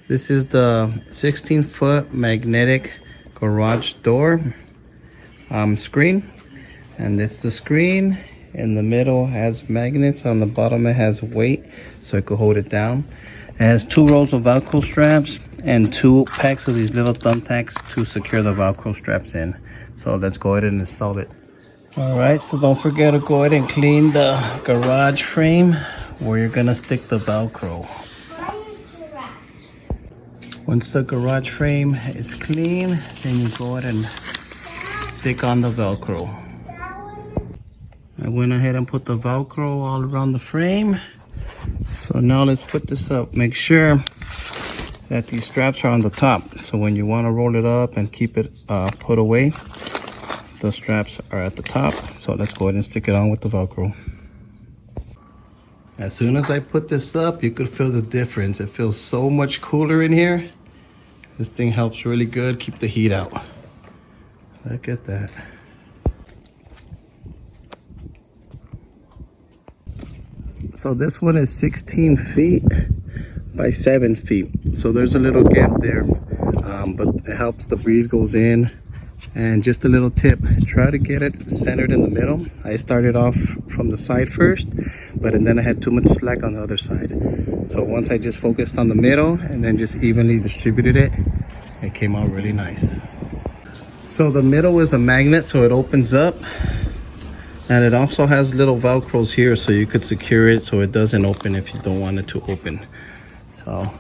This is the 16-foot magnetic garage door screen. And it's the screen. In the middle has magnets. On the bottom it has weight, so it could hold it down. It has 2 rows of Velcro straps and 2 packs of these little thumbtacks to secure the Velcro straps in. So let's go ahead and install it. All right, so don't forget to go ahead and clean the garage frame where you're gonna stick the Velcro. Once the garage frame is clean, then you go ahead and stick on the Velcro. I went ahead and put the Velcro all around the frame. So now let's put this up. Make sure that these straps are on the top. So when you want to roll it up and keep it put away, the straps are at the top. So let's go ahead and stick it on with the Velcro. As soon as I put this up, you could feel the difference. It feels so much cooler in here. This thing helps really good keep the heat out. Look at that. So this one is 16 feet by 7 feet. So there's a little gap there, but it helps the breeze goes in. And just a little tip, try to get it centered in the middle. I started off from the side first, but then I had too much slack on the other side. So once I just focused on the middle and then just evenly distributed it, it came out really nice. So the middle is a magnet, so it opens up. And it also has little Velcros here, so you could secure it so it doesn't open if you don't want it to open. So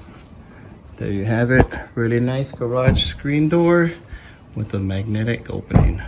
there you have it. Really nice garage screen door with a magnetic opening.